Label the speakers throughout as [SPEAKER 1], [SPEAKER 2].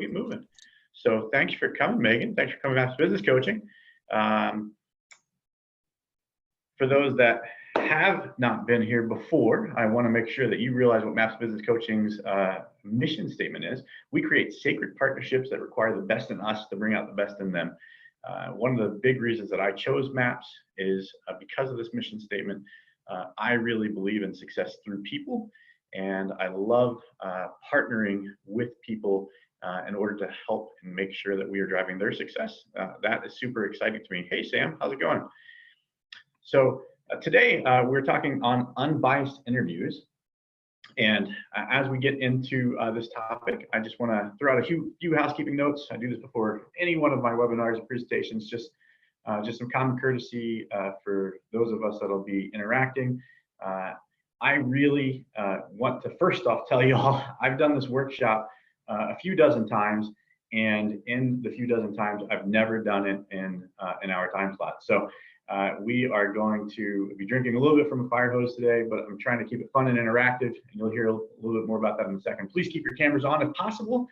[SPEAKER 1] get moving. So thanks for coming, Megan. Thanks for coming back to business coaching. For those that have not been here before, I want to make sure that you realize what MAPS Business Coaching's mission statement is. We create sacred partnerships that require the best in us to bring out the best in them. One of the big reasons that I chose MAPS is because of this mission statement. I really believe in success through people, and I love partnering with people in order to help and make sure that we are driving their success. That is super exciting to me. Hey, Sam, how's it going? So today we're talking on unbiased interviews. And as we get into this topic, I just want to throw out a few housekeeping notes. I do this before any one of my webinars and presentations, just some common courtesy for those of us that'll be interacting. I really want to first off tell you all, I've done this workshop a few dozen times, and in the few dozen times, I've never done it in an hour time slot. So we are going to be drinking a little bit from a fire hose today, but I'm trying to keep it fun and interactive, and you'll hear a little bit more about that in a second. Please keep your cameras on if possible.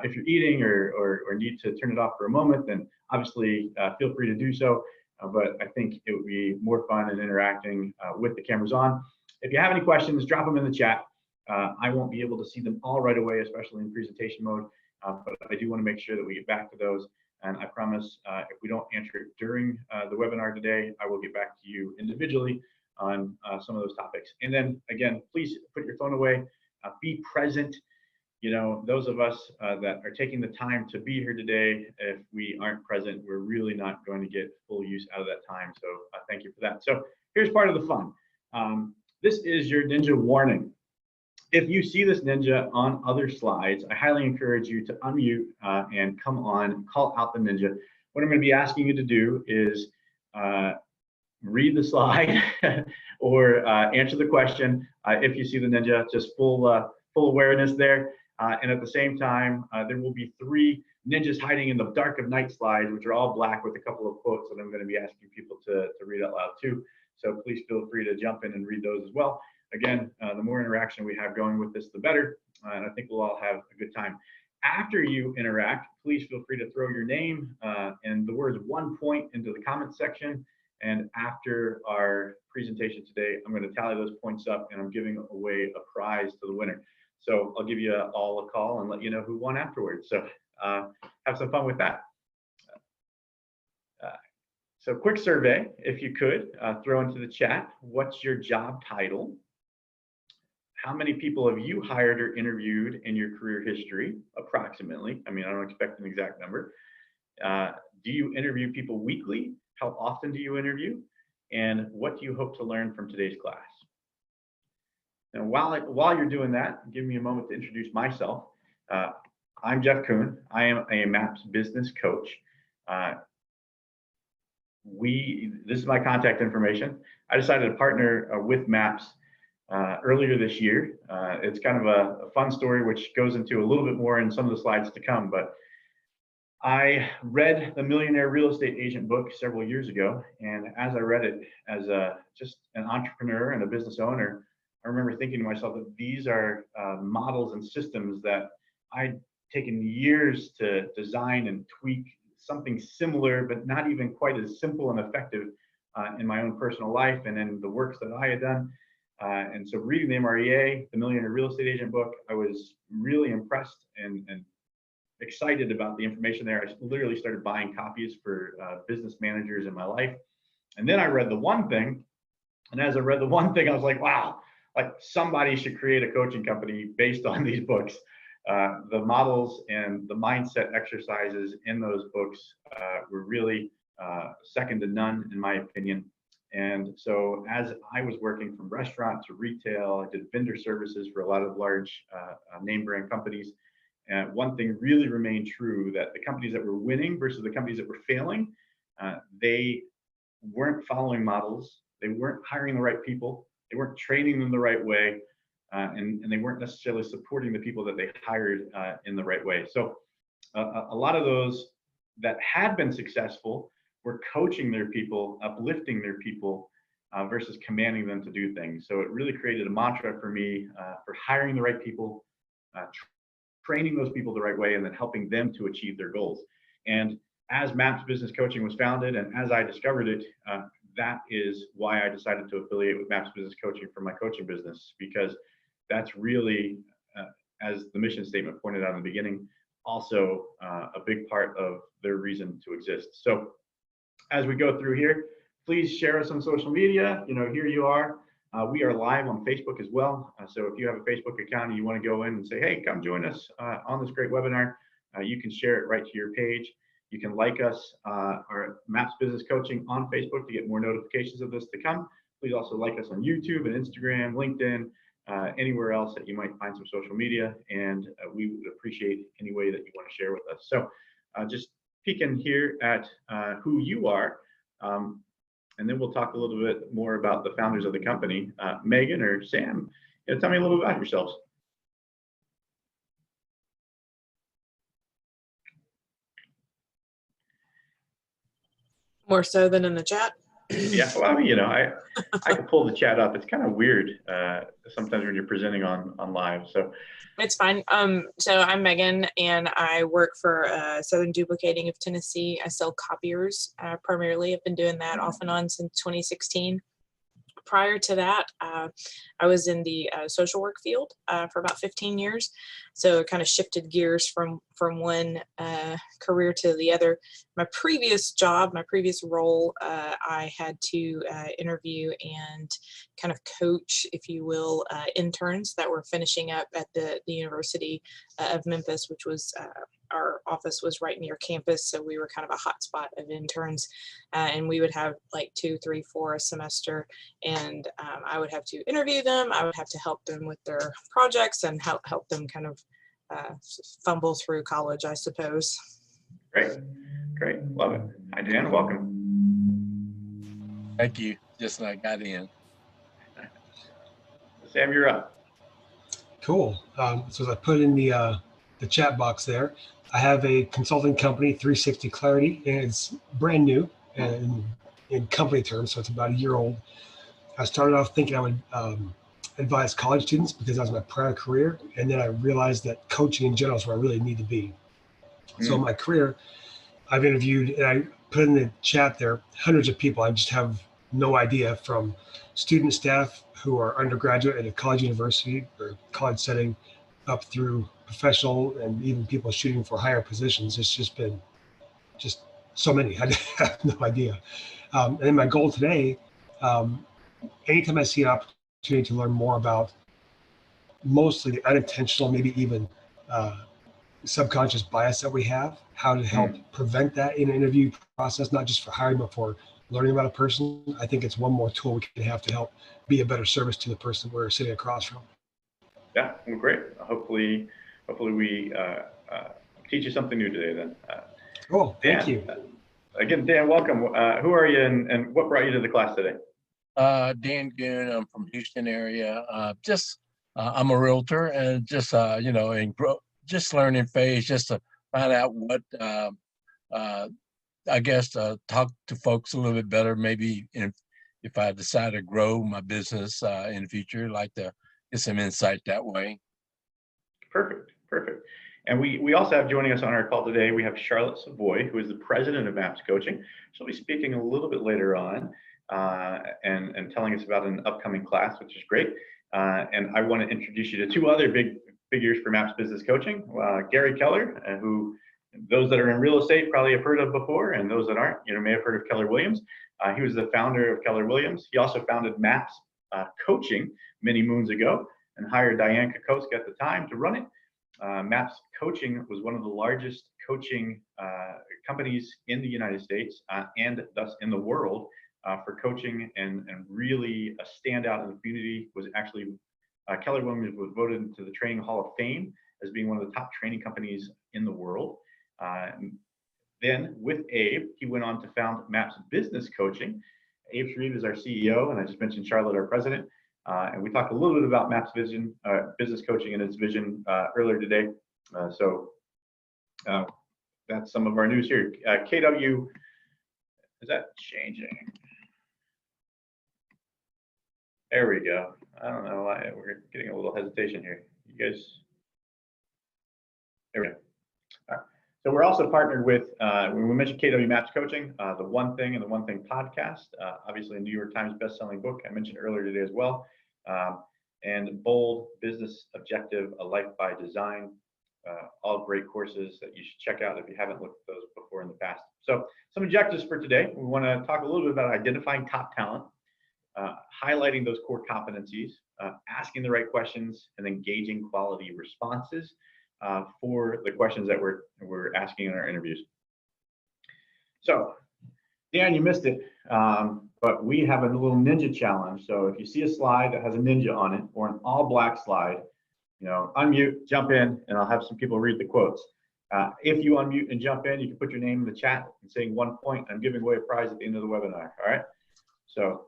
[SPEAKER 1] If you're eating or need to turn it off for a moment, then obviously feel free to do so. But I think it would be more fun and interacting with the cameras on. If you have any questions, drop them in the chat. I won't be able to see them all right away, especially in presentation mode, but I do want to make sure that we get back to those. And I promise if we don't answer it during the webinar today, I will get back to you individually on some of those topics. And then again, please put your phone away, be present. You know, those of us that are taking the time to be here today, if we aren't present, we're really not going to get full use out of that time. So thank you for that. So here's part of the fun. This is your ninja warning. If you see this ninja on other slides, I highly encourage you to unmute and come on, call out the ninja. What I'm going to be asking you to do is read the slide or answer the question. If you see the ninja, just full awareness there. And at the same time, there will be 3 ninjas hiding in the dark of night slides, which are all black with a couple of quotes that I'm going to be asking people to read out loud too. So please feel free to jump in and read those as well. Again, the more interaction we have going with this, the better. And I think we'll all have a good time. After you interact, please feel free to throw your name and the words 1 point into the comment section. And after our presentation today, I'm going to tally those points up, and I'm giving away a prize to the winner. So I'll give you all a call and let you know who won afterwards. So have some fun with that. So quick survey, if you could, throw into the chat, what's your job title? How many people have you hired or interviewed in your career history, approximately? I mean, I don't expect an exact number. Do you interview people weekly? How often do you interview? And what do you hope to learn from today's class? And while you're doing that, give me a moment to introduce myself. I'm Jeff Kuhn. I am a MAPS business coach. This is my contact information. I decided to partner with MAPS earlier this year. It's kind of a fun story, which goes into a little bit more in some of the slides to come, but I read the Millionaire Real Estate Agent book several years ago, and as I read it as just an entrepreneur and a business owner, I remember thinking to myself that these are models and systems that I'd taken years to design and tweak something similar, but not even quite as simple and effective in my own personal life and in the works that I had done. And so reading the MREA, the Millionaire Real Estate Agent book, I was really impressed and excited about the information there. I literally started buying copies for business managers in my life. And then I read the one thing. And as I read the one thing, I was like, wow, like somebody should create a coaching company based on these books. The models and the mindset exercises in those books were really second to none, in my opinion. And so as I was working from restaurant to retail, I did vendor services for a lot of large name brand companies. And one thing really remained true, that the companies that were winning versus the companies that were failing, they weren't following models. They weren't hiring the right people. They weren't training them the right way. And they weren't necessarily supporting the people that they hired in the right way. So a lot of those that had been successful were coaching their people, uplifting their people versus commanding them to do things. So it really created a mantra for me for hiring the right people, training those people the right way, and then helping them to achieve their goals. And as MAPS Business Coaching was founded, and as I discovered it, that is why I decided to affiliate with MAPS Business Coaching for my coaching business, because that's really, as the mission statement pointed out in the beginning, also a big part of their reason to exist. So as we go through here, please share us on social media. Here you are. We are live on Facebook as well. So if you have a Facebook account and you want to go in and say, hey, come join us on this great webinar, you can share it right to your page. You can like us, our MAPS Business Coaching on Facebook to get more notifications of this to come. Please also like us on YouTube and Instagram, LinkedIn, anywhere else that you might find some social media. And we would appreciate any way that you want to share with us. So just peeking here at who you are. And then we'll talk a little bit more about the founders of the company. Megan or Sam, tell me a little bit about yourselves.
[SPEAKER 2] More so than in the chat.
[SPEAKER 1] Yeah, well, I mean, I can pull the chat up. It's kind of weird sometimes when you're presenting on live. So
[SPEAKER 2] it's fine. So I'm Megan, and I work for Southern Duplicating of Tennessee. I sell copiers primarily. I've been doing that off and on since 2016. Prior to that, I was in the social work field for about 15 years. So it kind of shifted gears from one career to the other. My previous job, my previous role, I had to interview and kind of coach, if you will, interns that were finishing up at the University of Memphis, which was our office was right near campus, so we were kind of a hot spot of interns, and we would have like 2, 3, 4 a semester, and I would have to interview them. I would have to help them with their projects and help them kind of fumble through college, I suppose.
[SPEAKER 1] Great, love it. Hi, Dan, welcome.
[SPEAKER 3] Thank you. Just like got in.
[SPEAKER 1] Sam, you're up.
[SPEAKER 4] Cool. So as I put in the chat box there, I have a consulting company, 360 Clarity, and it's brand new and in company terms, so it's about a year old. I started off thinking I would advise college students because that was my prior career, and then I realized that coaching in general is where I really need to be. So in my career, I've interviewed, and I put in the chat there, hundreds of people. I just have no idea, from student staff who are undergraduate at a college, university, or college setting, up through professional, and even people shooting for higher positions. It's just been so many. I have no idea. And then my goal today, anytime I see an opportunity to learn more about mostly the unintentional, maybe even subconscious bias that we have, how to help prevent that in an interview process, not just for hiring, but for learning about a person, I think it's one more tool we can have to help be a better service to the person we're sitting across from.
[SPEAKER 1] Yeah, well, great. Hopefully we teach you something new today then.
[SPEAKER 4] Cool, thank you.
[SPEAKER 1] Again, Dan, welcome. Who are you and what brought you to the class today?
[SPEAKER 3] Dan Goon, I'm from Houston area. I'm a realtor, and just just learning phase, just to find out what I guess talk to folks a little bit better. Maybe if I decide to grow my business in the future, like to get some insight that way.
[SPEAKER 1] Perfect. And we also have joining us on our call today, we have Charlotte Savoy, who is the president of MAPS Coaching. She'll be speaking a little bit later on and telling us about an upcoming class, which is great. And I want to introduce you to two other big figures for MAPS Business Coaching. Gary Keller, who those that are in real estate probably have heard of before, and those that aren't, may have heard of Keller Williams. He was the founder of Keller Williams. He also founded MAPS Coaching many moons ago and hired Diane Kokoska at the time to run it. MAPS Coaching was one of the largest coaching companies in the United States and thus in the world for coaching, and really a standout in the community. Was actually Keller Williams was voted into the Training Hall of Fame as being one of the top training companies in the world. Then with Abe, he went on to found MAPS Business Coaching. Abe Sharif is our CEO, and I just mentioned Charlotte, our president. And we talked a little bit about MAPS vision, business coaching and its vision earlier today. So that's some of our news here. KW, is that changing? There we go. I don't know why we're getting a little hesitation here. You guys, There we go. All right. So we're also partnered with, when we mentioned KW Maps Coaching, the One Thing and the One Thing podcast, obviously a New York Times bestselling book I mentioned earlier today as well, and Bold Business Objective, A Life by Design, all great courses that you should check out if you haven't looked at those before in the past. So some objectives for today. We want to talk a little bit about identifying top talent, highlighting those core competencies, asking the right questions, and then gauging quality responses for the questions that we're asking in our interviews. So, Dan, you missed it, but we have a little ninja challenge. So if you see a slide that has a ninja on it, or an all black slide, you know, unmute, jump in, and I'll have some people read the quotes. If you unmute and jump in, you can put your name in the chat and saying 1 point. I'm giving away a prize at the end of the webinar. All right. So,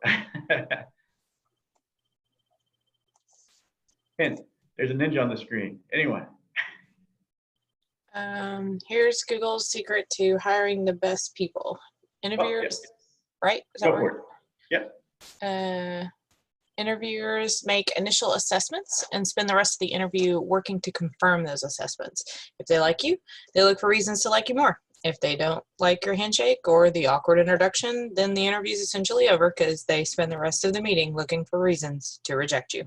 [SPEAKER 1] hint, there's a ninja on the screen. Anyway.
[SPEAKER 2] Here's Google's secret to hiring the best people. Interviewers, right? Is that
[SPEAKER 1] Go for it. Yep.
[SPEAKER 2] Interviewers make initial assessments and spend the rest of the interview working to confirm those assessments. If they like you, they look for reasons to like you more. If they don't like your handshake or the awkward introduction, then the interview is essentially over because they spend the rest of the meeting looking for reasons to reject you.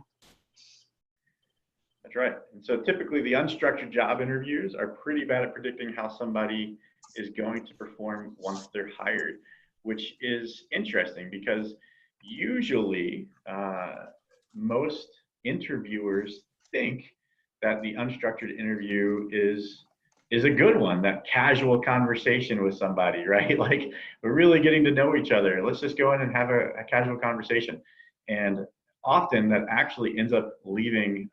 [SPEAKER 1] That's right. And so typically the unstructured job interviews are pretty bad at predicting how somebody is going to perform once they're hired, which is interesting because usually most interviewers think that the unstructured interview is a good one, that casual conversation with somebody, right? Like we're really getting to know each other. Let's just go in and have a casual conversation. And often that actually ends up leaving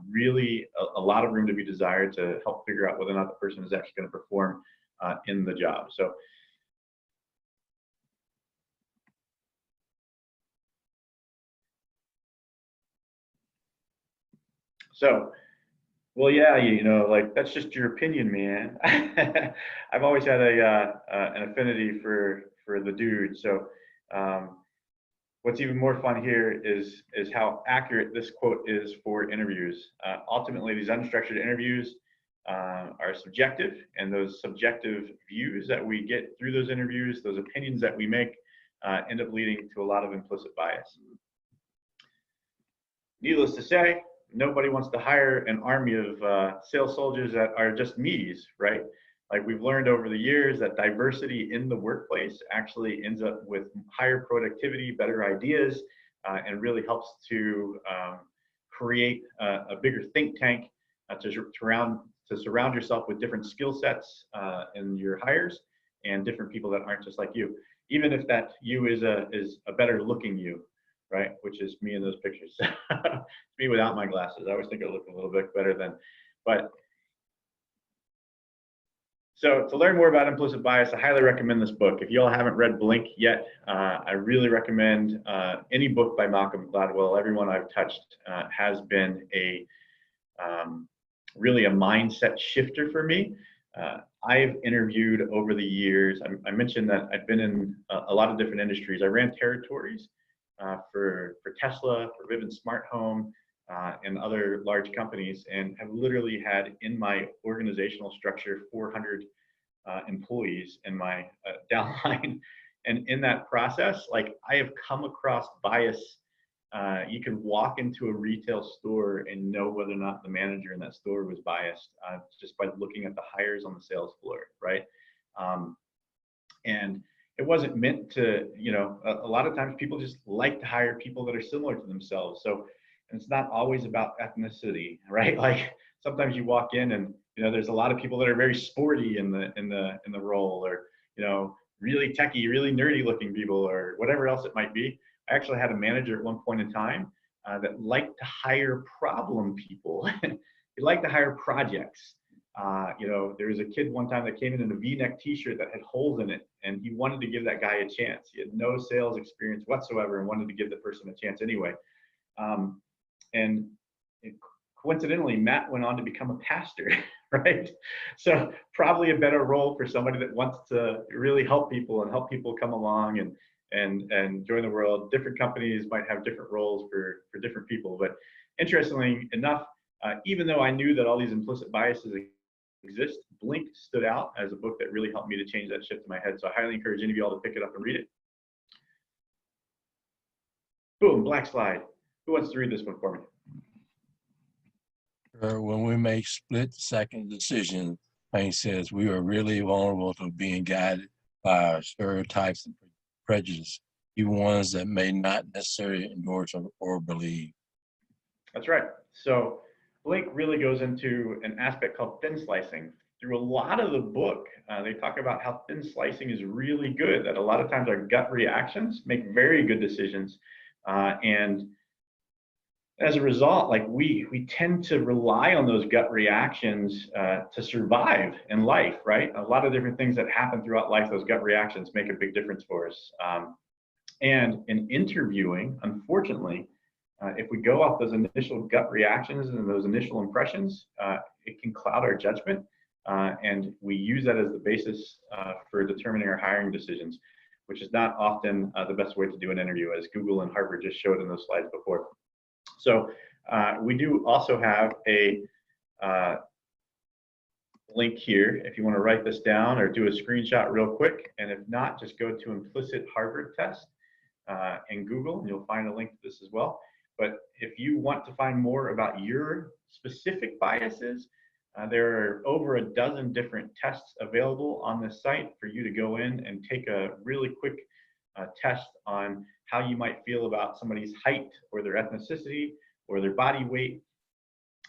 [SPEAKER 1] really a lot of room to be desired to help figure out whether or not the person is actually going to perform in the job. So, well, yeah, you know, like that's just your opinion, man. I've always had an affinity for the dude. So, what's even more fun here is how accurate this quote is for interviews. Ultimately, these unstructured interviews are subjective, and those subjective views that we get through those interviews, those opinions that we make, end up leading to a lot of implicit bias. Needless to say, nobody wants to hire an army of sales soldiers that are just me's, right? Like we've learned over the years that diversity in the workplace actually ends up with higher productivity, better ideas, and really helps to create a bigger think tank to surround yourself with different skill sets in your hires and different people that aren't just like you, even if that you is a better looking you, right? Which is me in those pictures. Me without my glasses. I always think I look a little bit better than, but. So to learn more about implicit bias, I highly recommend this book. If you all haven't read Blink yet, I really recommend any book by Malcolm Gladwell. Everyone I've touched has been really a mindset shifter for me. I've interviewed over the years. I mentioned that I've been in a lot of different industries. I ran territories for Tesla, for Vivint Smart Home, and other large companies, and have literally had in my organizational structure 400 employees in my downline. And in that process, like I have come across bias. You can walk into a retail store and know whether or not the manager in that store was biased just by looking at the hires on the sales floor, right? And it wasn't meant to, you know, a lot of times people just like to hire people that are similar to themselves. So, and it's not always about ethnicity, right? Like sometimes you walk in and, you know, there's a lot of people that are very sporty in the role, or, you know, really techie, really nerdy looking people, or whatever else it might be. I actually had a manager at one point in time that liked to hire problem people. He liked to hire projects. You know, there was a kid one time that came in a V-neck T-shirt that had holes in it, and he wanted to give that guy a chance. He had no sales experience whatsoever and wanted to give the person a chance anyway. And coincidentally, Matt went on to become a pastor, right? So probably a better role for somebody that wants to really help people and help people come along and join the world. Different companies might have different roles for different people, but interestingly enough, even though I knew that all these implicit biases exist. Blink stood out as a book that really helped me to change that shift in my head. So I highly encourage any of you all to pick it up and read it. Boom, black slide. Who wants to read this one for me?
[SPEAKER 3] When we make split-second decisions, Payne says we are really vulnerable to being guided by our stereotypes and prejudice, even ones that may not necessarily endorse or believe.
[SPEAKER 1] That's right. So Blink really goes into an aspect called thin slicing. Through a lot of the book, they talk about how thin slicing is really good, that a lot of times our gut reactions make very good decisions. And as a result, like we tend to rely on those gut reactions to survive in life, right? A lot of different things that happen throughout life, those gut reactions make a big difference for us. And in interviewing, unfortunately, if we go off those initial gut reactions and those initial impressions, it can cloud our judgment. And we use that as the basis for determining our hiring decisions, which is not often the best way to do an interview, as Google and Harvard just showed in those slides before. So we do also have a link here if you want to write this down or do a screenshot real quick. And if not, just go to implicit Harvard test in Google, and you'll find a link to this as well. But if you want to find more about your specific biases, there are over a dozen different tests available on this site for you to go in and take a really quick test on how you might feel about somebody's height or their ethnicity or their body weight,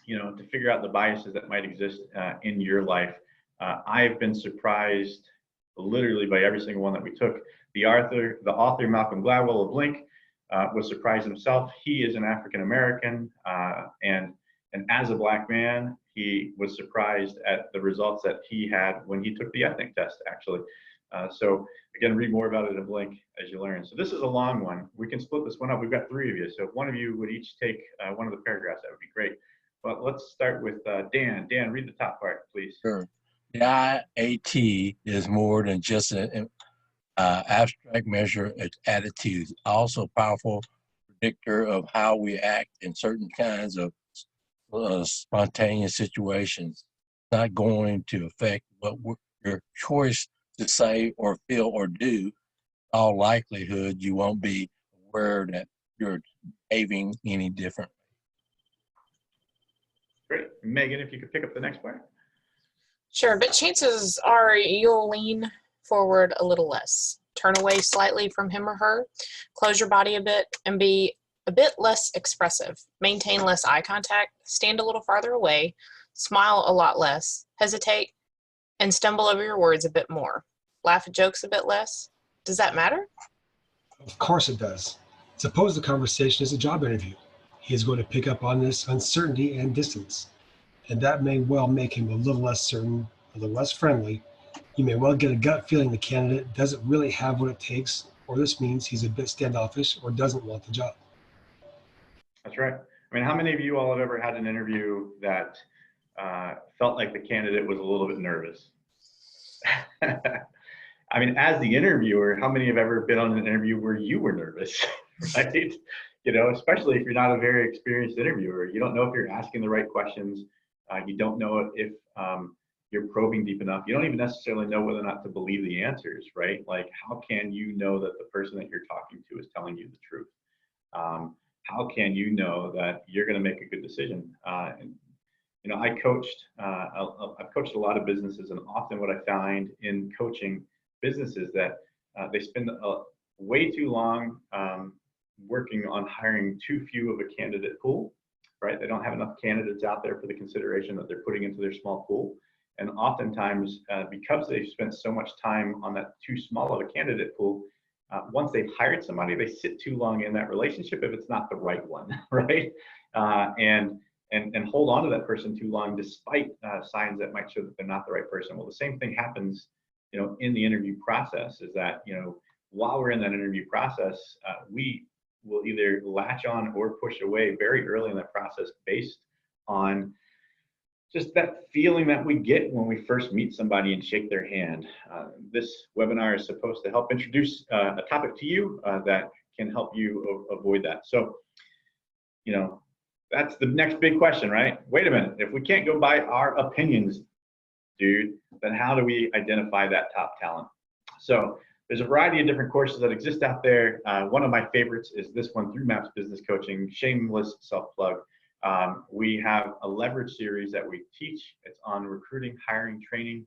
[SPEAKER 1] you know, to figure out the biases that might exist in your life. I've been surprised literally by every single one that we took. The author Malcolm Gladwell of Blink was surprised himself. He is an African American, and as a Black man, he was surprised at the results that he had when he took the ethnic test, actually. So again, read more about it in Blink as you learn. So this is a long one. We can split this one up. We've got 3 of you. So if one of you would each take one of the paragraphs, that would be great. But let's start with Dan. Dan, read the top part, please.
[SPEAKER 3] Sure. The IAT is more than just an abstract measure of attitudes, also a powerful predictor of how we act in certain kinds of spontaneous situations. It's not going to affect what your choice to say or feel or do. In all likelihood, you won't be aware that you're behaving any different.
[SPEAKER 1] Great. Megan, if you could pick up the next part.
[SPEAKER 2] Sure, but chances are you'll lean forward a little less, turn away slightly from him or her, close your body a bit, and be a bit less expressive. Maintain less eye contact, stand a little farther away, smile a lot less, hesitate, and stumble over your words a bit more. Laugh at jokes a bit less. Does that matter?
[SPEAKER 4] Of course it does. Suppose the conversation is a job interview. He is going to pick up on this uncertainty and distance, and that may well make him a little less certain, a little less friendly. You may well get a gut feeling the candidate doesn't really have what it takes, or this means he's a bit standoffish or doesn't want the job.
[SPEAKER 1] That's right. I mean, how many of you all have ever had an interview that felt like the candidate was a little bit nervous? I mean, as the interviewer, how many have ever been on an interview where you were nervous, right? You know, especially if you're not a very experienced interviewer. You don't know if you're asking the right questions. You don't know if you're probing deep enough. You don't even necessarily know whether or not to believe the answers, right? Like, how can you know that the person that you're talking to is telling you the truth? How can you know that you're going to make a good decision? And, you know, I've coached a lot of businesses, and often what I find in coaching businesses that they spend way too long working on hiring too few of a candidate pool, right? They don't have enough candidates out there for the consideration that they're putting into their small pool. And oftentimes, because they've spent so much time on that too small of a candidate pool, once they've hired somebody, they sit too long in that relationship if it's not the right one, right? And hold on to that person too long, despite signs that might show that they're not the right person. Well, the same thing happens, you know, in the interview process. Is that, you know, while we're in that interview process, we will either latch on or push away very early in that process based on just that feeling that we get when we first meet somebody and shake their hand. This webinar is supposed to help introduce a topic to you that can help you avoid that. So, you know, that's the next big question, right? Wait a minute, if we can't go by our opinions, dude, then how do we identify that top talent? So there's a variety of different courses that exist out there. One of my favorites is this one through MAPS Business Coaching, shameless self-plug. We have a leverage series that we teach. It's on recruiting, hiring, training,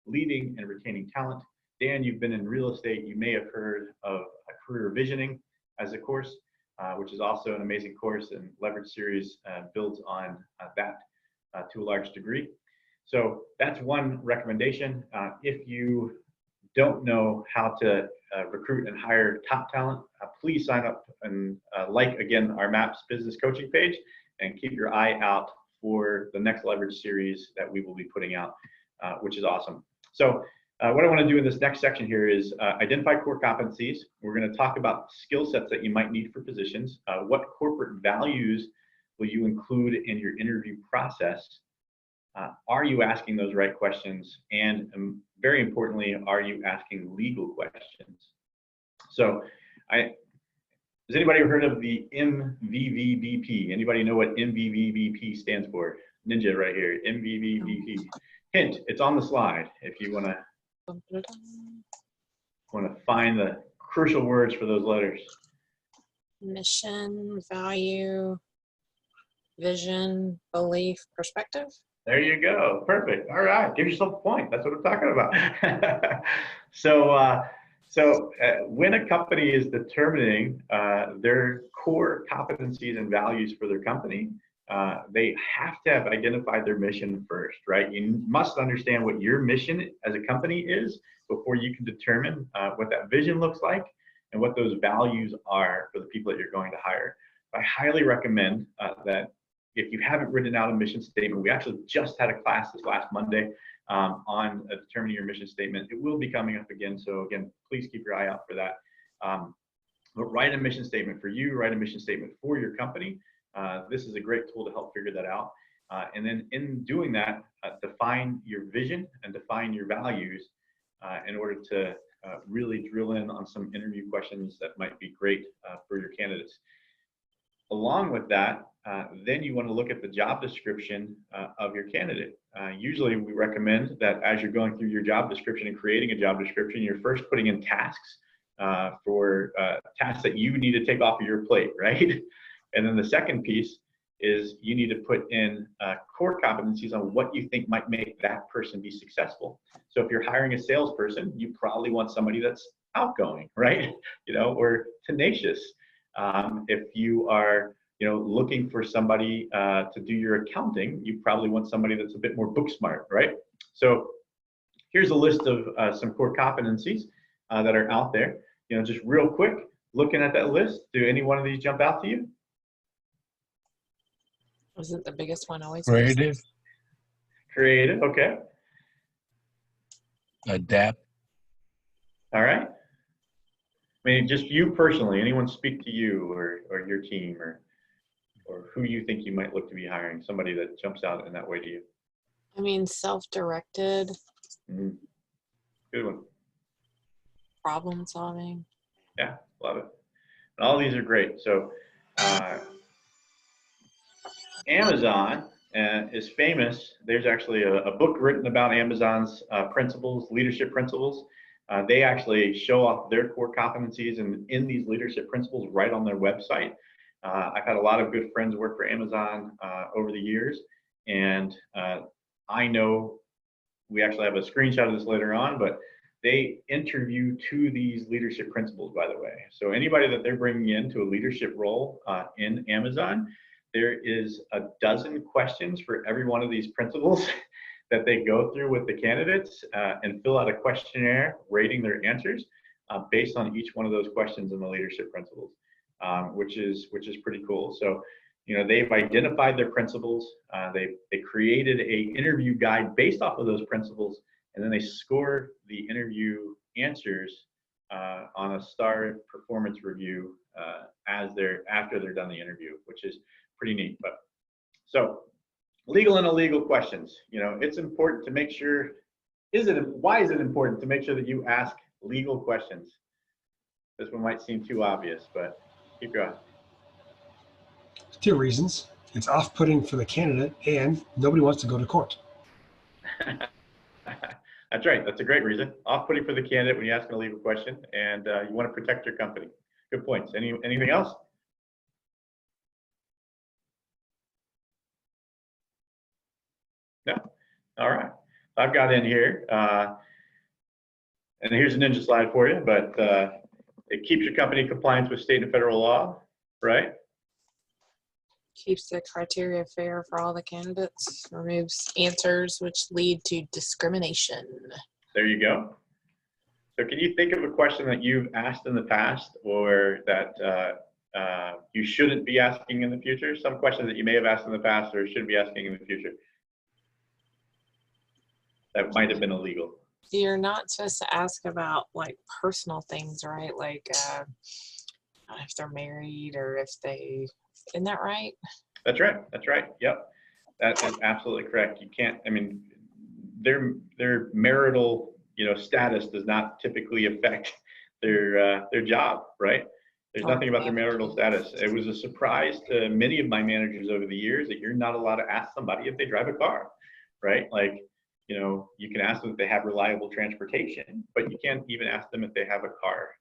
[SPEAKER 1] leading, and retaining talent. Dan, you've been in real estate. You may have heard of a career visioning as a course, which is also an amazing course, and leverage series builds on that to a large degree. So that's one recommendation. If you don't know how to recruit and hire top talent, please sign up and like, again, our MAPS Business Coaching page, and keep your eye out for the next leverage series that we will be putting out, which is awesome. So what I want to do in this next section here is identify core competencies. We're going to talk about skill sets that you might need for positions. What corporate values will you include in your interview process? Are you asking those right questions? And very importantly, are you asking legal questions? So has anybody ever heard of the MVVBP? Anybody know what MVVBP stands for? Ninja right here, MVVBP. Hint, it's on the slide if you want to find the crucial words for those letters.
[SPEAKER 2] Mission, value, vision, belief, perspective.
[SPEAKER 1] There you go. Perfect. All right. Give yourself a point. That's what I'm talking about. So when a company is determining their core competencies and values for their company, they have to have identified their mission first, right? You must understand what your mission as a company is before you can determine what that vision looks like and what those values are for the people that you're going to hire. I highly recommend that if you haven't written out a mission statement, we actually just had a class this last Monday on determining your mission statement. It will be coming up again. So again, please keep your eye out for that. But write a mission statement for you, write a mission statement for your company. This is a great tool to help figure that out. And then in doing that, define your vision and define your values in order to really drill in on some interview questions that might be great for your candidates. Along with that, then you want to look at the job description of your candidate. Usually we recommend that as you're going through your job description and creating a job description, you're first putting in tasks for tasks that you need to take off of your plate, right? And then the second piece is you need to put in core competencies on what you think might make that person be successful. So if you're hiring a salesperson, you probably want somebody that's outgoing, right? Or tenacious. If you are, looking for somebody to do your accounting, you probably want somebody that's a bit more book smart, right? So here's a list of some core competencies that are out there. Just real quick, looking at that list, do any one of these jump out to you?
[SPEAKER 2] Wasn't the biggest one always?
[SPEAKER 3] Creative.
[SPEAKER 1] Creative, okay.
[SPEAKER 3] Adapt.
[SPEAKER 1] All right. I mean, just you personally, anyone speak to you or your team or who you think you might look to be hiring, somebody that jumps out in that way to you?
[SPEAKER 2] I mean, self-directed.
[SPEAKER 1] Mm-hmm. Good one.
[SPEAKER 2] Problem solving.
[SPEAKER 1] Yeah, love it. And all these are great. So Amazon is famous. There's actually a book written about Amazon's principles, leadership principles. They actually show off their core competencies and in these leadership principles right on their website. I've had a lot of good friends work for Amazon over the years, and I know we actually have a screenshot of this later on, but they interview to these leadership principles, by the way. So anybody that they're bringing into a leadership role in Amazon, there is a dozen questions for every one of these principles that they go through with the candidates and fill out a questionnaire rating their answers based on each one of those questions in the leadership principles, which is pretty cool. So, they've identified their principles. They created a interview guide based off of those principles, and then they score the interview answers on a star performance review after they're done the interview, which is pretty neat. But so legal and illegal questions. It's important to make sure. Why is it important to make sure that you ask legal questions? This one might seem too obvious, but keep going.
[SPEAKER 4] 2 reasons. It's off-putting for the candidate, and nobody wants to go to court.
[SPEAKER 1] That's right. That's a great reason. Off-putting for the candidate when you ask a legal question, and you want to protect your company. Good points. Anything else? No. All right. I've got in here, and here's a ninja slide for you, but it keeps your company in compliance with state and federal law, right?
[SPEAKER 2] Keeps the criteria fair for all the candidates. Removes answers which lead to discrimination.
[SPEAKER 1] There you go. So can you think of a question that you've asked in the past, or that you shouldn't be asking in the future? Some questions that you may have asked in the past or shouldn't be asking in the future that might have been illegal.
[SPEAKER 2] You're not supposed to ask about like personal things, right? Like if they're married or if they, isn't that right?
[SPEAKER 1] That's right. That's right. Yep. That is absolutely correct. You can't, I mean, their marital, status does not typically affect their job, right? There's nothing about their marital status. It was a surprise to many of my managers over the years that you're not allowed to ask somebody if they drive a car, right? Like, you can ask them if they have reliable transportation, but you can't even ask them if they have a car.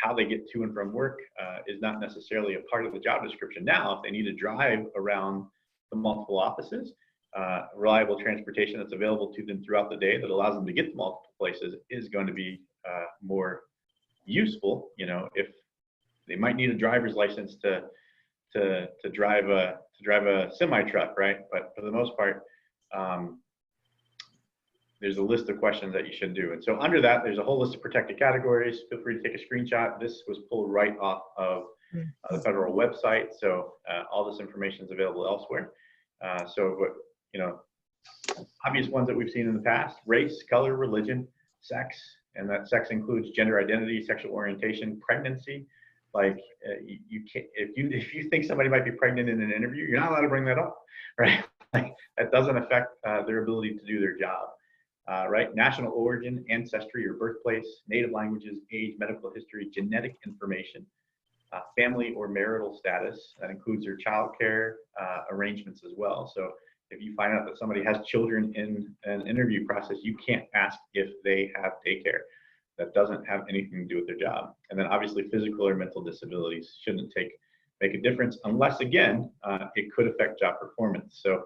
[SPEAKER 1] How they get to and from work is not necessarily a part of the job description. Now, if they need to drive around the multiple offices, reliable transportation that's available to them throughout the day that allows them to get to multiple places is going to be more useful. If they might need a driver's license to drive a semi truck, right? But for the most part, there's a list of questions that you should do. And so under that, there's a whole list of protected categories. Feel free to take a screenshot. This was pulled right off of the federal website. So all this information is available elsewhere. Obvious ones that we've seen in the past: race, color, religion, sex, and that sex includes gender identity, sexual orientation, pregnancy. Like you can't, if you think somebody might be pregnant in an interview, you're not allowed to bring that up, right? Like that doesn't affect their ability to do their job. Right? National origin, ancestry or birthplace, native languages, age, medical history, genetic information, family or marital status. That includes their child care arrangements as well. So if you find out that somebody has children in an interview process, you can't ask if they have daycare. That doesn't have anything to do with their job. And then obviously physical or mental disabilities shouldn't make a difference unless, again, it could affect job performance. So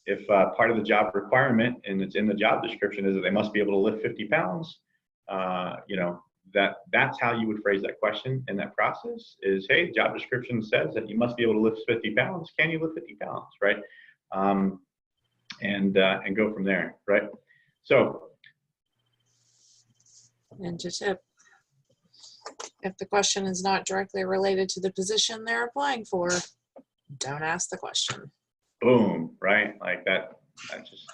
[SPEAKER 1] if part of the job requirement, and it's in the job description, is that they must be able to lift 50 pounds, that's how you would phrase that question in that process is, hey, job description says that you must be able to lift 50 pounds. Can you lift 50 pounds, right? And go from there, right? So.
[SPEAKER 2] And to tip, if the question is not directly related to the position they're applying for, don't ask the question.
[SPEAKER 1] Boom, right? Like that just,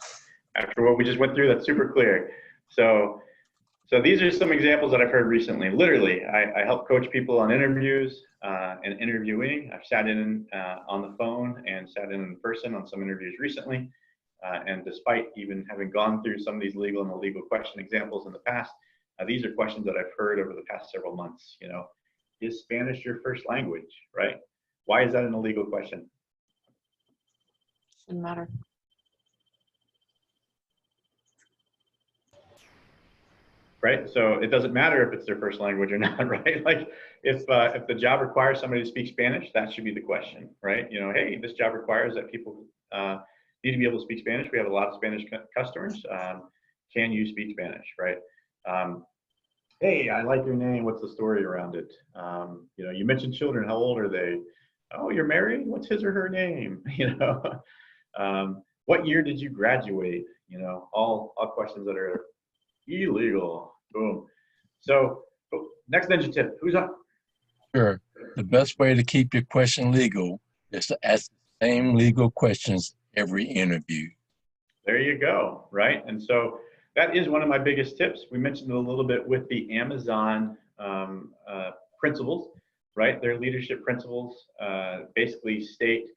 [SPEAKER 1] after what we just went through, that's super clear. So these are some examples that I've heard recently. Literally, I help coach people on interviews and interviewing. I've sat in on the phone and sat in person on some interviews recently. And despite even having gone through some of these legal and illegal question examples in the past, these are questions that I've heard over the past several months. Is Spanish your first language, right? Why is that an illegal question?
[SPEAKER 2] Shouldn't matter.
[SPEAKER 1] Right, so it doesn't matter if it's their first language or not, right? Like if the job requires somebody to speak Spanish, that should be the question, right? Hey, this job requires that people need to be able to speak Spanish. We have a lot of Spanish customers. Can you speak Spanish, right? Hey, I like your name. What's the story around it? You mentioned children. How old are they? Oh, you're married? What's his or her name? What year did you graduate? All questions that are illegal. Boom. So next ninja tip. Who's up?
[SPEAKER 3] Sure. The best way to keep your question legal is to ask the same legal questions every interview.
[SPEAKER 1] There you go. Right. And so that is one of my biggest tips. We mentioned it a little bit with the Amazon principles, right? Their leadership principles basically state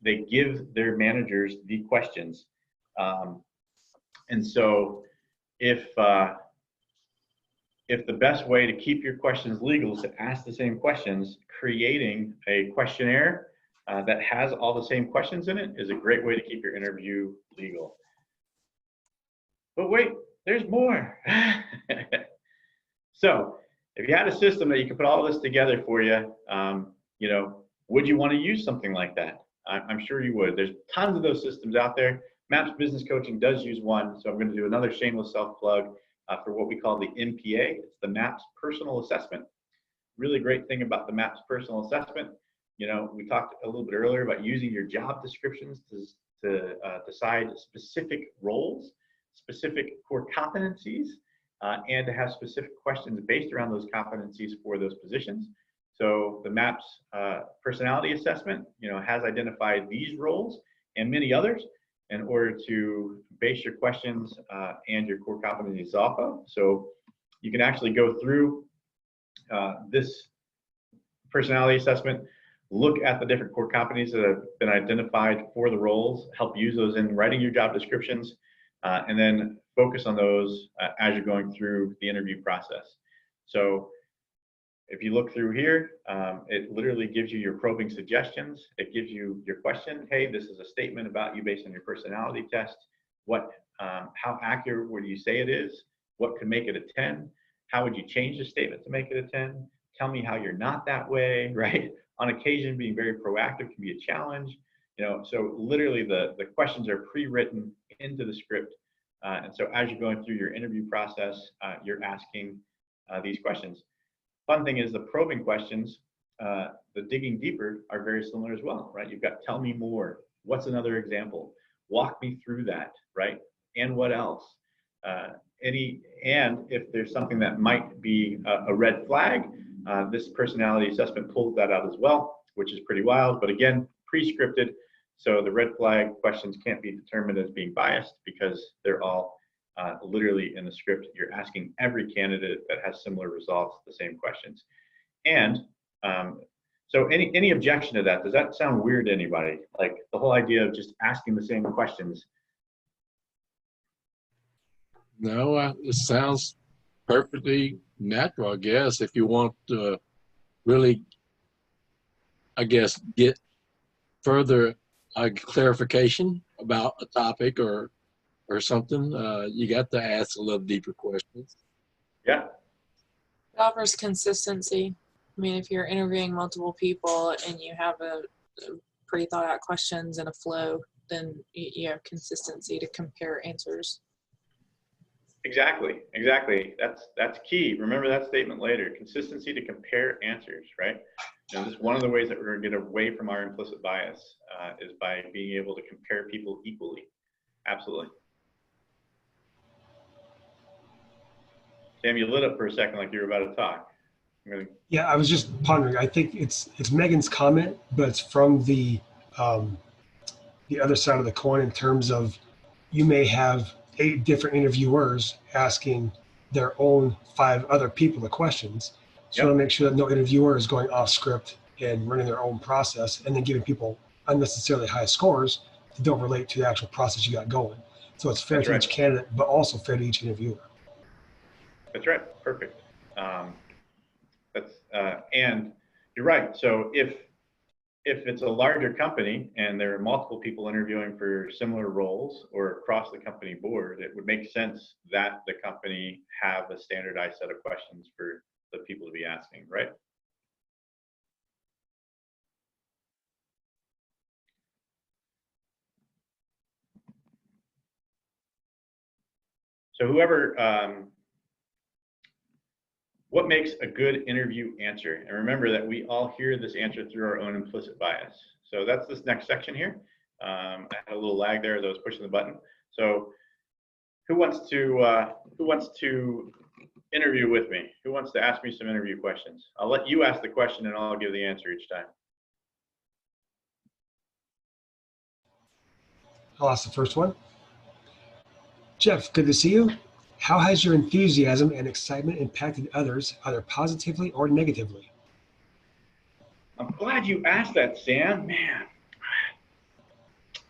[SPEAKER 1] they give their managers the questions. And so if the best way to keep your questions legal is to ask the same questions, creating a questionnaire that has all the same questions in it is a great way to keep your interview legal. But wait, there's more. So if you had a system that you could put all this together for you, you know, would you want to use something like that? I'm sure you would. There's tons of those systems out there. MAPS Business Coaching does use one, so I'm going to do another shameless self-plug for what we call the MPA. It's the MAPS Personal Assessment. Really great thing about the MAPS Personal Assessment, you know, we talked a little bit earlier about using your job descriptions to decide specific roles, specific core competencies, and to have specific questions based around those competencies for those positions. So the MAPS personality assessment, you know, has identified these roles and many others in order to base your questions and your core competencies off of. So you can actually go through this personality assessment, look at the different core competencies that have been identified for the roles, help use those in writing your job descriptions, and then focus on those as you're going through the interview process. So if you look through here, it literally gives you your probing suggestions. It gives you your question. Hey, this is a statement about you based on your personality test. How accurate would you say it is? What could make it a 10? How would you change the statement to make it a 10? Tell me how you're not that way, right? On occasion, being very proactive can be a challenge. You know, so literally the questions are pre-written into the script. And so as you're going through your interview process, you're asking these questions. Fun thing is the probing questions, the digging deeper are very similar as well, right? You've got tell me more. What's another example? Walk me through that, right? And what else? And if there's something that might be a red flag, this personality assessment pulls that out as well, which is pretty wild. But again, pre-scripted, so the red flag questions can't be determined as being biased because they're all literally in the script. You're asking every candidate that has similar results the same questions. And so any objection to that? Does that sound weird to anybody? Like the whole idea of just asking the same questions?
[SPEAKER 3] No, it sounds perfectly natural, I guess, if you want to really, I guess, get further clarification about a topic or something, you got to ask a little deeper questions.
[SPEAKER 1] Yeah.
[SPEAKER 2] It offers consistency. I mean, if you're interviewing multiple people and you have a pretty thought out questions and a flow, then you have consistency to compare answers.
[SPEAKER 1] Exactly. That's key. Remember that statement later. Consistency to compare answers, right? You know, this is one of the ways that we're going to get away from our implicit bias is by being able to compare people equally. Absolutely. Sam, you lit up for a second like you were about to talk.
[SPEAKER 4] Yeah, I was just pondering. I think it's Megan's comment, but it's from the other side of the coin in terms of you may have 8 different interviewers asking their own 5 other people the questions. So to make sure that no interviewer is going off script and running their own process and then giving people unnecessarily high scores that don't relate to the actual process you got going. So it's fair to each candidate, but also fair to each interviewer.
[SPEAKER 1] That's right. Perfect. And you're right. So if it's a larger company and there are multiple people interviewing for similar roles or across the company board, it would make sense that the company have a standardized set of questions for the people to be asking, right? So what makes a good interview answer? And remember that we all hear this answer through our own implicit bias. So that's this next section here. I had a little lag there as I was pushing the button. So who wants to interview with me? Who wants to ask me some interview questions? I'll let you ask the question and I'll give the answer each time.
[SPEAKER 4] I'll ask the first one. Jeff, good to see you. How has your enthusiasm and excitement impacted others, either positively or negatively?
[SPEAKER 1] I'm glad you asked that, Sam. Man,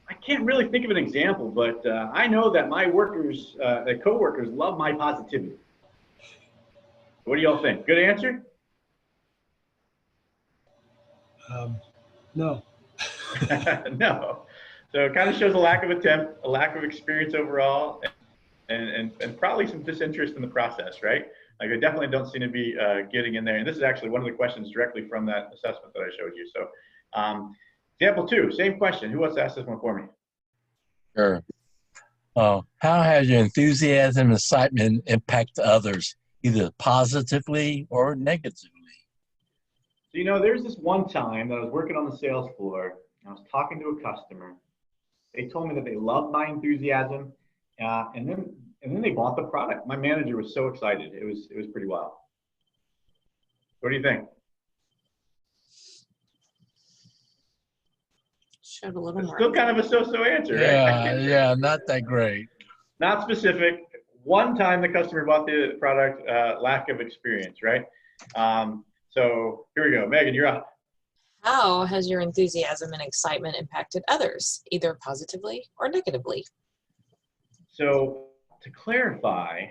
[SPEAKER 1] I can't really think of an example, but I know that my workers, coworkers, love my positivity. What do y'all think? Good answer?
[SPEAKER 4] No.
[SPEAKER 1] No. So it kind of shows a lack of attempt, a lack of experience overall, and probably some disinterest in the process, right? Like I definitely don't seem to be getting in there. And this is actually one of the questions directly from that assessment that I showed you. So example 2, same question. Who wants to ask this one for me?
[SPEAKER 3] Sure. How has your enthusiasm and excitement impacted others, either positively or negatively?
[SPEAKER 1] So, you know, there's this one time that I was working on the sales floor. I was talking to a customer. They told me that they loved my enthusiasm, and then they bought the product. My manager was so excited. It was pretty wild. What do you think?
[SPEAKER 2] Showed a little
[SPEAKER 1] It's
[SPEAKER 2] more.
[SPEAKER 1] still kind of a so-so answer, right?
[SPEAKER 3] Yeah, not that great.
[SPEAKER 1] Not specific. One time the customer bought the product, lack of experience, right? So here we go. Megan, you're up.
[SPEAKER 2] How has your enthusiasm and excitement impacted others, either positively or negatively?
[SPEAKER 1] So to clarify,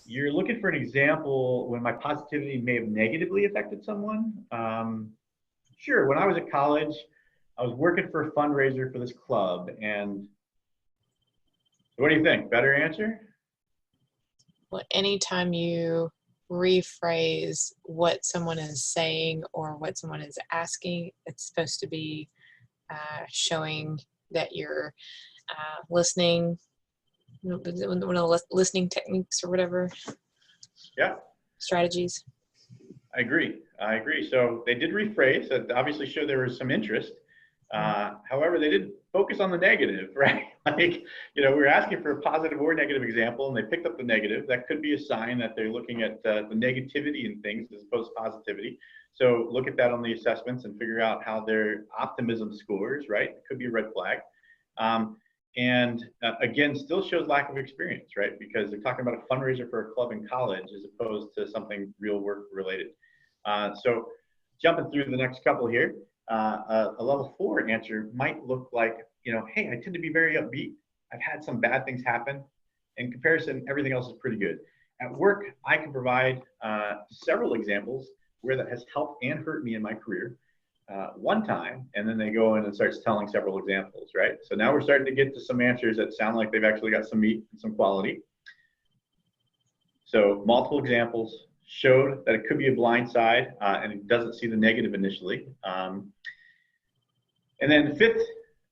[SPEAKER 1] you're looking for an example when my positivity may have negatively affected someone. Sure, when I was at college, I was working for a fundraiser for this club. And what do you think? Better answer?
[SPEAKER 2] Well, anytime you rephrase what someone is saying or what someone is asking, it's supposed to be showing that you're listening, one of the listening techniques or whatever.
[SPEAKER 1] Yeah.
[SPEAKER 2] Strategies.
[SPEAKER 1] I agree. So they did rephrase. That obviously showed there was some interest. However, they didn't focus on the negative, right? Like, you know, we were asking for a positive or negative example, and they picked up the negative. That could be a sign that they're looking at the negativity in things as opposed to positivity. So look at that on the assessments and figure out how their optimism scores, right? It could be a red flag. Again, still shows lack of experience, right? Because they're talking about a fundraiser for a club in college as opposed to something real work related. So jumping through the next couple here. A level 4 answer might look like, you know, hey, I tend to be very upbeat. I've had some bad things happen. In comparison, everything else is pretty good. At work, I can provide several examples where that has helped and hurt me in my career one time, and then they go in and starts telling several examples, right? So now we're starting to get to some answers that sound like they've actually got some meat and some quality. So multiple examples showed that it could be a blind side, and it doesn't see the negative initially. And then the 5th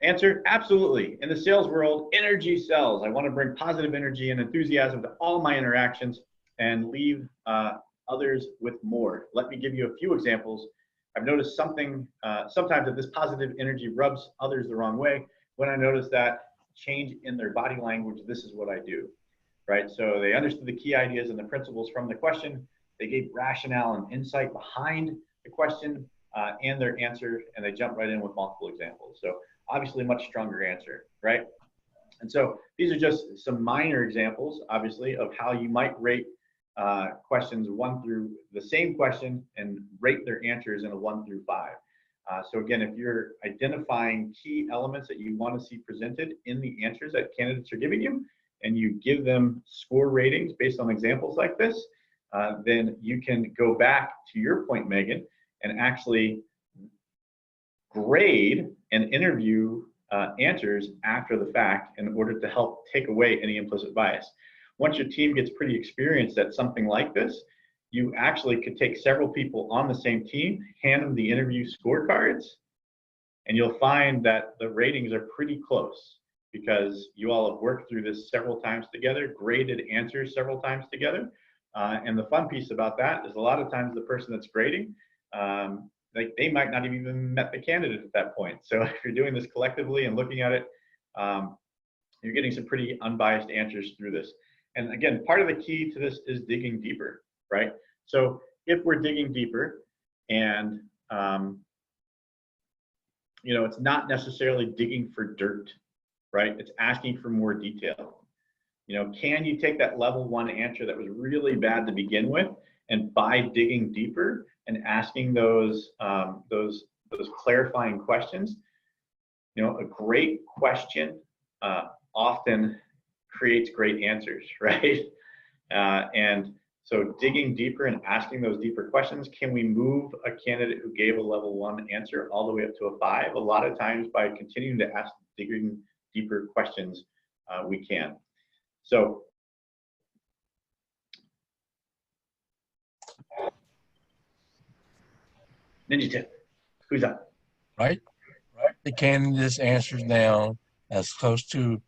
[SPEAKER 1] answer, absolutely. In the sales world, energy sells. I want to bring positive energy and enthusiasm to all my interactions and leave others with more. Let me give you a few examples. I've noticed sometimes that this positive energy rubs others the wrong way. When I notice that change in their body language, this is what I do, right? So they understood the key ideas and the principles from the question. They gave rationale and insight behind the question and their answer, and they jumped right in with multiple examples. So obviously a much stronger answer, right? And so these are just some minor examples, obviously, of how you might rate questions 1 through the same question and rate their answers in a 1 through 5. So again, if you're identifying key elements that you want to see presented in the answers that candidates are giving you, and you give them score ratings based on examples like this, then you can go back to your point, Megan, and actually grade and interview answers after the fact in order to help take away any implicit bias. Once your team gets pretty experienced at something like this, you actually could take several people on the same team, hand them the interview scorecards, and you'll find that the ratings are pretty close because you all have worked through this several times together, graded answers several times together. And the fun piece about that is a lot of times the person that's grading, like they might not have even met the candidate at that point. So if you're doing this collectively and looking at it, you're getting some pretty unbiased answers through this. And again, part of the key to this is digging deeper, right? So if we're digging deeper and, you know, it's not necessarily digging for dirt, right? It's asking for more detail. You know, can you take that level 1 answer that was really bad to begin with, and by digging deeper and asking those clarifying questions, you know, a great question often creates great answers, right? And so digging deeper and asking those deeper questions, can we move a candidate who gave a level 1 answer all the way up to a 5? A lot of times by continuing to ask digging deeper questions, we can. So Ninja tip. Who's up?
[SPEAKER 3] Write the candidate's answers down as close to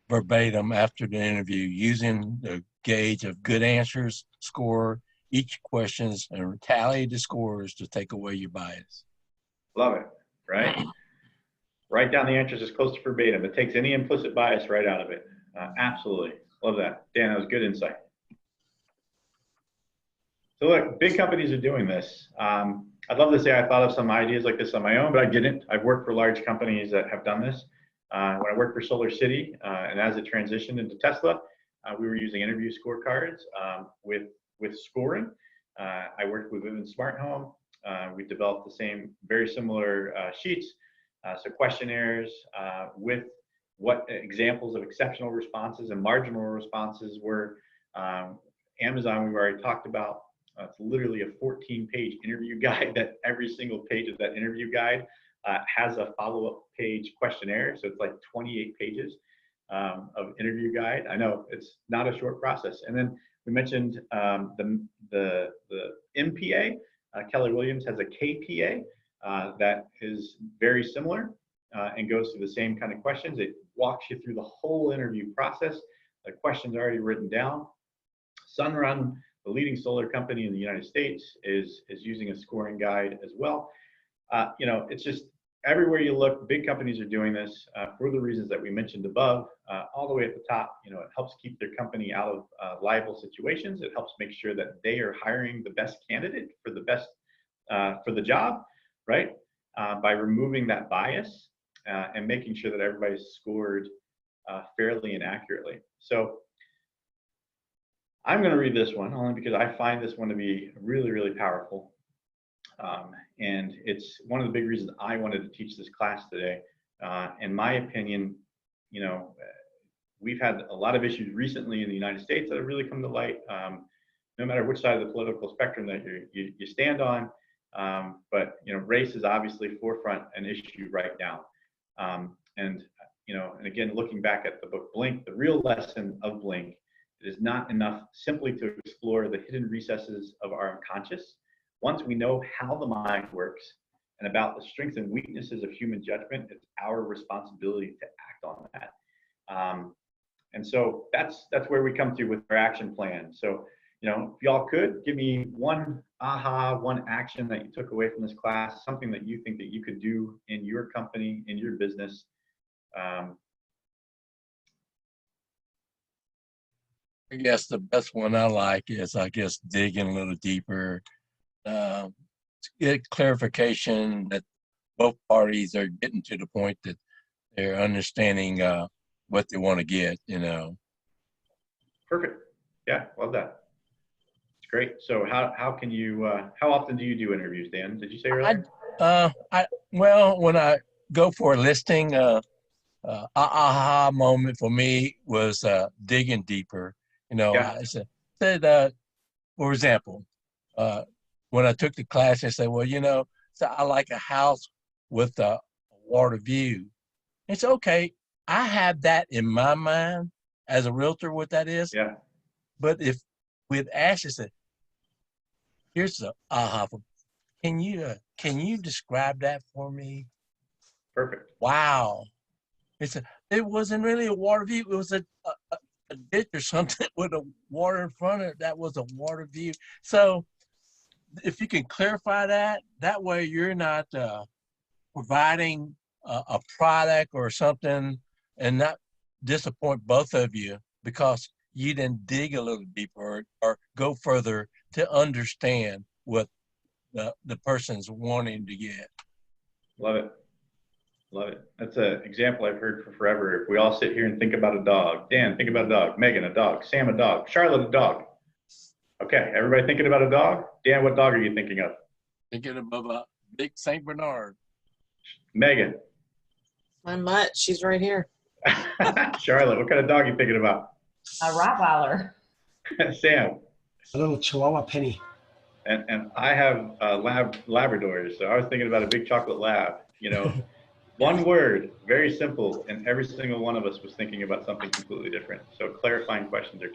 [SPEAKER 3] verbatim after the interview, using the gauge of good answers, score each questions, and tally the scores to take away your bias.
[SPEAKER 1] Love it, right? Write down the answers as close to verbatim. It takes any implicit bias right out of it. Absolutely. Love that. Dan, that was good insight. So look, big companies are doing this. I'd love to say I thought of some ideas like this on my own, but I didn't. I've worked for large companies that have done this. When I worked for Solar City, and as it transitioned into Tesla, we were using interview scorecards with scoring. I worked with Women's Smart Home. We developed the same, very similar sheets, so questionnaires with what examples of exceptional responses and marginal responses were. Amazon, we've already talked about. It's literally a 14-page interview guide that every single page of that interview guide has a follow-up page questionnaire. So it's like 28 pages of interview guide. I know it's not a short process. And then we mentioned the MPA. Keller Williams has a KPA that is very similar and goes through the same kind of questions. It walks you through the whole interview process. The questions are already written down. Sunrun, the leading solar company in the United States, is using a scoring guide as well. It's just everywhere you look, big companies are doing this for the reasons that we mentioned above, all the way at the top. It helps keep their company out of liable situations. It helps make sure that they are hiring the best candidate for the best for the job, right? By removing that bias and making sure that everybody's scored fairly and accurately. So I'm going to read this one only because I find this one to be really, really powerful. And it's one of the big reasons I wanted to teach this class today. In my opinion, we've had a lot of issues recently in the United States that have really come to light, no matter which side of the political spectrum that you stand on. But race is obviously forefront an issue right now. And again, looking back at the book Blink, the real lesson of Blink, it is not enough simply to explore the hidden recesses of our unconscious. Once we know how the mind works and about the strengths and weaknesses of human judgment, it's our responsibility to act on that. And so that's where we come to with our action plan. So, if y'all could give me one action that you took away from this class, something that you think that you could do in your company, in your business.
[SPEAKER 3] I guess the best one I like is, digging a little deeper, to get clarification that both parties are getting to the point that they're understanding what they want to get,
[SPEAKER 1] Perfect. Yeah, love that. It's great. So how can you, how often do you do interviews, Dan? Did you say earlier?
[SPEAKER 3] Well, when I go for a listing, aha moment for me was digging deeper.
[SPEAKER 1] Yeah.
[SPEAKER 3] I said, for example, when I took the class, I said, well, so I like a house with a water view. It's okay. I have that in my mind as a realtor, what that is.
[SPEAKER 1] Yeah.
[SPEAKER 3] But if with Ashley said, here's the aha. Can you describe that for me?
[SPEAKER 1] Perfect.
[SPEAKER 3] Wow. It wasn't really a water view. It was a ditch or something with a water in front of it. That was a water view. So if you can clarify that way you're not providing a product or something and not disappoint both of you because you didn't dig a little deeper or go further to understand what the person's wanting to get.
[SPEAKER 1] Love it. Love it. That's an example I've heard for forever. If we all sit here and think about a dog, Dan, think about a dog, Megan, a dog, Sam, a dog, Charlotte, a dog. Okay, everybody thinking about a dog? Dan, what dog are you thinking of?
[SPEAKER 3] Thinking of a big Saint Bernard.
[SPEAKER 1] Megan.
[SPEAKER 2] My mutt, she's right here.
[SPEAKER 1] Charlotte, what kind of dog are you thinking about?
[SPEAKER 5] A Rottweiler.
[SPEAKER 1] Sam.
[SPEAKER 4] A little Chihuahua Penny.
[SPEAKER 1] And I have Labradors, so I was thinking about a big chocolate lab. One word, very simple, and every single one of us was thinking about something completely different. So clarifying questions are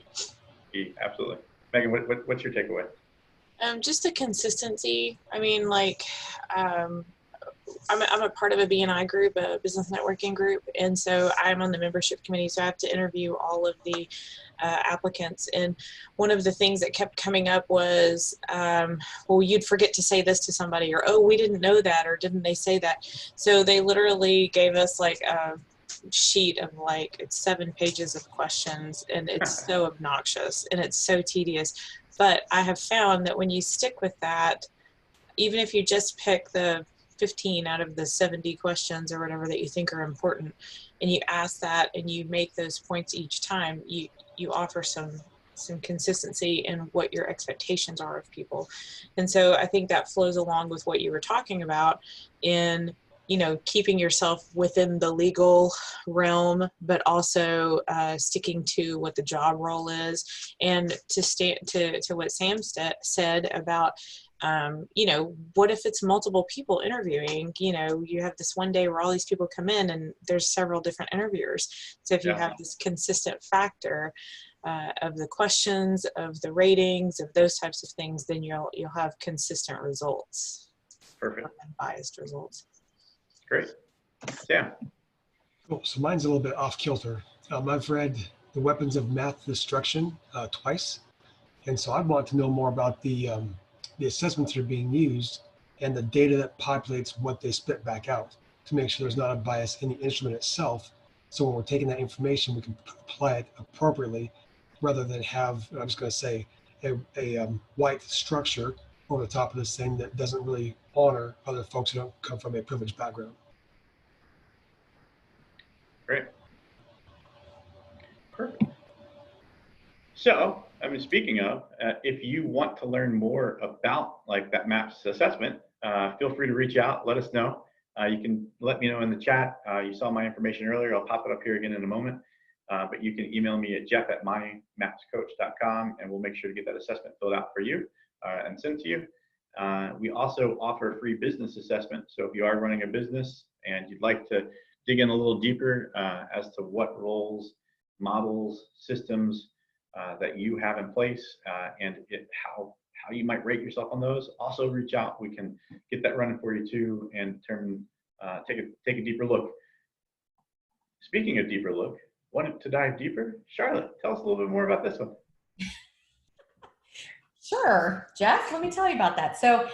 [SPEAKER 1] key, absolutely. Megan, what's your takeaway?
[SPEAKER 2] Just the consistency. I mean, like, I'm a part of a BNI group, a business networking group, and so I'm on the membership committee, so I have to interview all of the applicants. And one of the things that kept coming up was, well, you'd forget to say this to somebody, or, oh, we didn't know that, or didn't they say that? So they literally gave us like a sheet of like, it's 7 pages of questions, and it's so obnoxious and it's so tedious. But I have found that when you stick with that, even if you just pick the 15 out of the 70 questions or whatever that you think are important, and you ask that and you make those points each time, you offer some consistency in what your expectations are of people. And so I think that flows along with what you were talking about in, you know, keeping yourself within the legal realm, but also sticking to what the job role is, and to what Sam said about, you know, what if it's multiple people interviewing? You know, you have this one day where all these people come in and there's several different interviewers. So if you have this consistent factor of the questions, of the ratings, of those types of things, then you'll have consistent results.
[SPEAKER 1] Perfect.
[SPEAKER 2] Unbiased results.
[SPEAKER 1] Great. Sam.
[SPEAKER 4] Cool. So mine's a little bit off kilter. I've read The Weapons of Math Destruction twice. And so I want to know more about the assessments that are being used and the data that populates what they spit back out to make sure there's not a bias in the instrument itself. So when we're taking that information, we can apply it appropriately rather than have, I'm just going to say, a white structure over the top of this thing that doesn't really honor other folks who don't come from a privileged background.
[SPEAKER 1] Great. Perfect. So, I mean, speaking of, if you want to learn more about like that MAPS assessment, feel free to reach out, let us know. You can let me know in the chat. You saw my information earlier. I'll pop it up here again in a moment. But you can email me at jeff@mymapscoach.com, and we'll make sure to get that assessment filled out for you and sent to you. We also offer a free business assessment. So if you are running a business and you'd like to dig in a little deeper as to what roles, models, systems that you have in place and how you might rate yourself on those, also reach out. We can get that running for you too and take a deeper look. Speaking of deeper look, wanted to dive deeper? Charlotte, tell us a little bit more about this one.
[SPEAKER 5] Sure, Jeff, let me tell you about that. So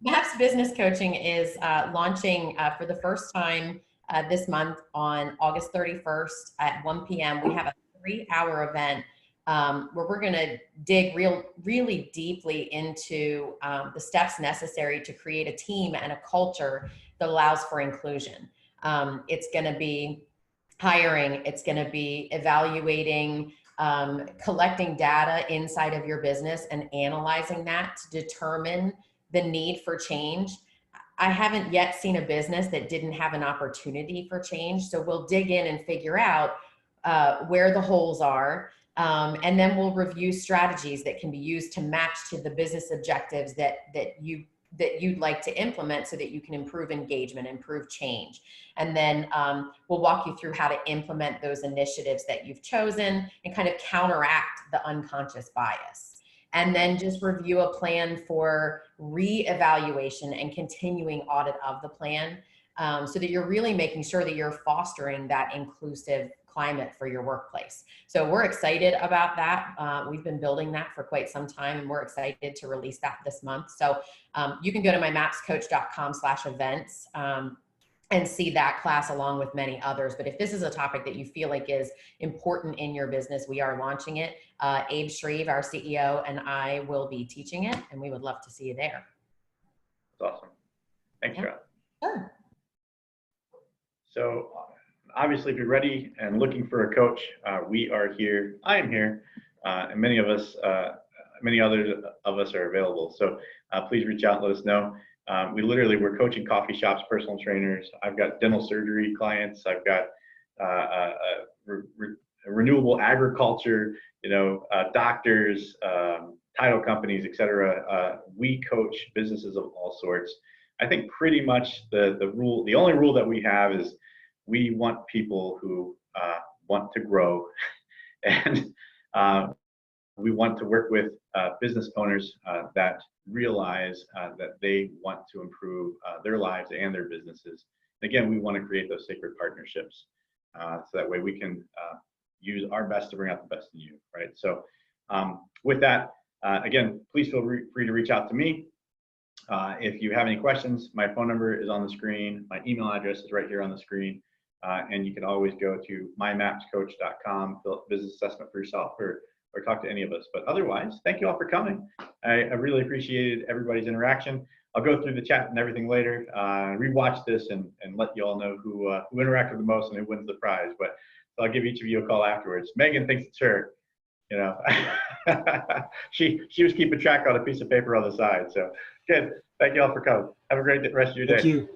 [SPEAKER 5] MAPS Business Coaching is launching for the first time this month on August 31st at 1 p.m. We have a 3-hour event where we're going to dig really deeply into the steps necessary to create a team and a culture that allows for inclusion. It's going to be hiring, it's going to be evaluating, collecting data inside of your business and analyzing that to determine the need for change. I haven't yet seen a business that didn't have an opportunity for change. So we'll dig in and figure out where the holes are. And then we'll review strategies that can be used to match to the business objectives that you'd like to implement so that you can improve engagement, improve change. And then we'll walk you through how to implement those initiatives that you've chosen and kind of counteract the unconscious bias. And then just review a plan for re-evaluation and continuing audit of the plan so that you're really making sure that you're fostering that inclusive climate for your workplace. So we're excited about that. We've been building that for quite some time, and we're excited to release that this month. So you can go to mymapscoach.com/events and see that class along with many others. But if this is a topic that you feel like is important in your business, we are launching it. Abe Shreve, our CEO, and I will be teaching it, and we would love to see you there.
[SPEAKER 1] That's awesome. Thanks,
[SPEAKER 5] Yeah.
[SPEAKER 1] Charlotte.
[SPEAKER 5] Sure.
[SPEAKER 1] So obviously, if you're ready and looking for a coach, we are here. I am here, and many others of us are available. So please reach out, let us know. We're coaching coffee shops, personal trainers. I've got dental surgery clients. I've got renewable agriculture, doctors, title companies, etc. We coach businesses of all sorts. I think pretty much the only rule that we have is we want people who want to grow and We want to work with business owners that realize that they want to improve their lives and their businesses. And again, we want to create those sacred partnerships so that way we can use our best to bring out the best in you, right? So with that, again, please feel free to reach out to me. If you have any questions, my phone number is on the screen. My email address is right here on the screen. And you can always go to mymapscoach.com, fill out the business assessment for yourself, or talk to any of us. But otherwise, thank you all for coming. I really appreciated everybody's interaction. I'll go through the chat and everything later, rewatch this and let you all know who interacted the most and who wins the prize. But so I'll give each of you a call afterwards. Megan thinks it's her. You know, she was keeping track on a piece of paper on the side. So good. Thank you all for coming. Have a great rest of your day.
[SPEAKER 4] Thank you.